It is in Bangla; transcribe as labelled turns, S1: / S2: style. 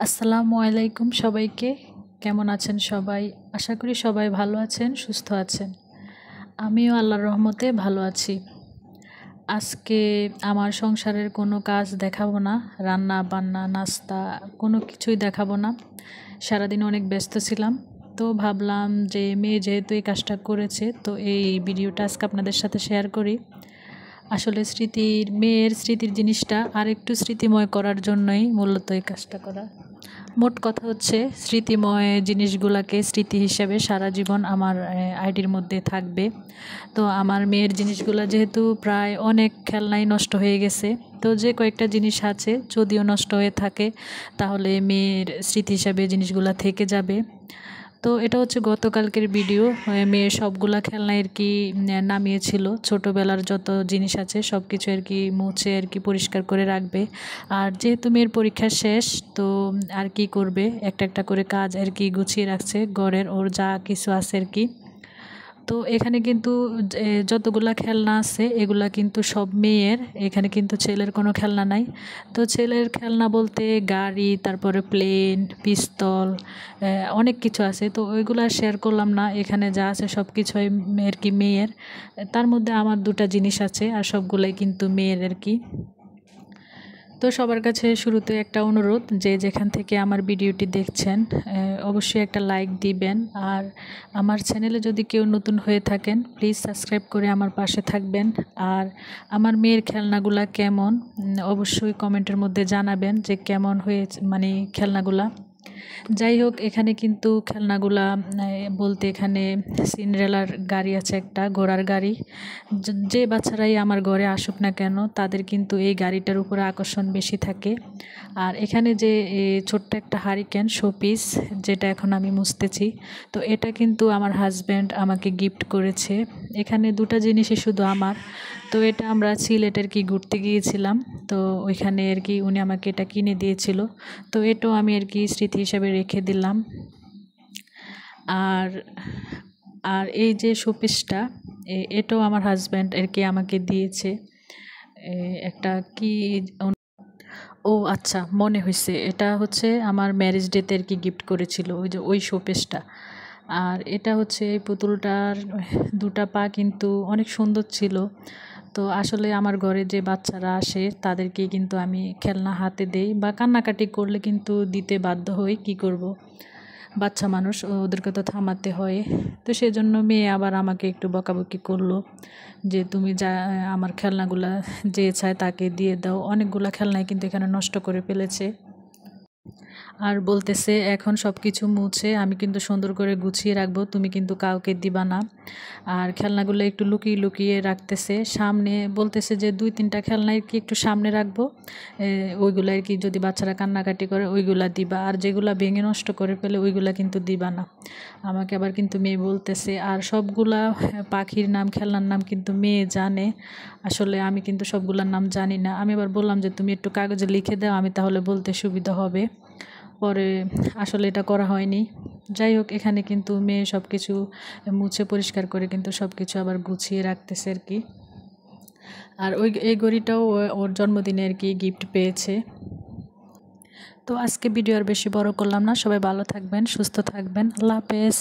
S1: আসসালামু আলাইকুম সবাইকে। কেমন আছেন সবাই? আশা করি সবাই ভালো আছেন, সুস্থ আছেন। আমিও আল্লাহর রহমতে ভালো আছি। আজকে আমার সংসারের কোনো কাজ দেখাবো না, রান্না বান্না নাস্তা কোনো কিছুই দেখাবো না। সারাদিন অনেক ব্যস্ত ছিলাম, তো ভাবলাম যে মেয়ে যেহেতু এই কাজটা করেছে, তো এই ভিডিওটা আজকে আপনাদের সাথে শেয়ার করি। আসলে মেয়ের স্মৃতির জিনিসটা আর একটু স্মৃতিময় করার জন্যই মূলত এই কাজটা করা। মোট কথা হচ্ছে স্মৃতিময় জিনিসগুলোকে স্মৃতি হিসেবে সারা জীবন আমার আইডির মধ্যে থাকবে। তো আমার মেয়ের জিনিসগুলো যেহেতু প্রায় অনেক খেলনাই নষ্ট হয়ে গেছে, তো যে কয়েকটা জিনিস আছে যদিও নষ্ট হয়ে থাকে তাহলে মেয়ের স্মৃতি হিসাবে জিনিসগুলো থেকে যাবে। তো এটা হচ্ছে গতকালকের ভিডিও। মেয়ে সবগুলা খেলনা আর কি নামিয়েছিল, ছোটোবেলার যত জিনিস আছে সব কিছু আর কি মুছে আর কি পরিষ্কার করে রাখবে। আর যেহেতু মেয়ের পরীক্ষা শেষ, তো আর কি করবে, একটা একটা করে কাজ আর কি গুছিয়ে রাখছে ঘরের, ওর যা কিছু আছে আর কি। তো এখানে কিন্তু যতগুলা খেলনা আছে এগুলা কিন্তু সব মেয়ের, এখানে কিন্তু ছেলের কোনো খেলনা নাই। তো ছেলের খেলনা বলতে গাড়ি, তারপরে প্লেন, পিস্তল, অনেক কিছু আছে। তো ওইগুলো শেয়ার করলাম না, এখানে যা আছে সব কিছুই আর কি মেয়ের। তার মধ্যে আমার দুটা জিনিস আছে আর সবগুলাই কিন্তু মেয়ের আর কি। তো সবার কাছে শুরুতে একটা অনুরোধ, যে যেখান থেকে আমার ভিডিওটি দেখছেন অবশ্যই একটা লাইক দিবেন। আর আমার চ্যানেলে যদি কেউ নতুন হয়ে থাকেন প্লিজ সাবস্ক্রাইব করে আমার পাশে থাকবেন। আর আমার মেয়ের খেলনাগুলা কেমন অবশ্যই কমেন্টের মধ্যে জানাবেন যে কেমন হয়েছে, মানে খেলনাগুলা। যাই হোক, এখানে কিন্তু খেলনাগুলা বলতে এখানে সিন্ড্রেলার গাড়ি আছে, একটা ঘোড়ার গাড়ি। যে বাচ্চারাই আমার ঘরে আসুক না কেন তাদের কিন্তু এই গাড়িটার উপরে আকর্ষণ বেশি থাকে। আর এখানে যে ছোট্ট একটা হারিকেন শোপিস, যেটা এখন আমি মুছতেছি, তো এটা কিন্তু আমার হাজব্যান্ড আমাকে গিফট করেছে। এখানে দুটা জিনিসই শুধু আমার। তো এটা আমরা সিলেটের কি ঘুরতে গিয়েছিলাম, তো ওইখানে আর কি উনি আমাকে এটা কিনে দিয়েছিল। তো এটাও আমি আর কি স্মৃতি হিসাবে রেখে দিলাম। আর আর এই যে শোপিসটা, এটাও আমার হাজব্যান্ড আর কি আমাকে দিয়েছে। একটা কি, ও আচ্ছা মনে হয়েছে, এটা হচ্ছে আমার ম্যারেজ ডেতে আর কি গিফট করেছিল, ওই যে ওই শোপিসটা। আর এটা হচ্ছে এই পুতুলটার দুটা পা কিন্তু অনেক সুন্দর ছিল। তো আসলে আমার ঘরে যে বাচ্চারা আসে তাদেরকে কিন্তু আমি খেলনা হাতে দেই, বা কান্নাকাটি করলে কিন্তু দিতে বাধ্য হই, কি করব, বাচ্চা মানুষ, ওদেরকে তো থামাতে হয়। তো সেজন্য মেয়ে আবার আমাকে একটু বকাবকি করলো যে তুমি যা আমার খেলনাগুলা যে চায় তাকে দিয়ে দাও। অনেকগুলা খেলনাই কিন্তু এখানে নষ্ট করে ফেলেছে। আর বলতেছে এখন সব কিছু মুছে আমি কিন্তু সুন্দর করে গুছিয়ে রাখবো, তুমি কিন্তু কাউকে দিবা না। আর খেলনাগুলো একটু লুকিয়ে লুকিয়ে রাখতেছে সামনে, বলতেছে যে 2-3টা খেলনা আর কি একটু সামনে রাখবো, ওইগুলো আর কি যদি বাচ্চারা কান্নাকাটি করে ওইগুলা দিবা, আর যেগুলা ভেঙে নষ্ট করে ফেলে ওইগুলা কিন্তু দিবা না। আমাকে আবার কিন্তু মেয়ে বলতেছে। আর সবগুলা পাখির নাম, খেলনার নাম কিন্তু মেয়ে জানে, আসলে আমি কিন্তু সবগুলার নাম জানি না। আমি আবার বললাম যে তুমি একটু কাগজে লিখে দাও, আমি তাহলে বলতে সুবিধা হবে। পরে আসলে এটা করা হয়নি। যাই হোক, এখানে কিন্তু মেয়ে সব কিছু মুছে পরিষ্কার করে কিন্তু সব কিছু আবার গুছিয়ে রাখতেছে আর কি। আর এই ঘড়িটাও ওর জন্মদিনে আর কি গিফট পেয়েছে। তো আজকে ভিডিও আর বেশি বড় করলাম না, সবাই ভালো থাকবেন, সুস্থ থাকবেন, আল্লাহ হাফেজ।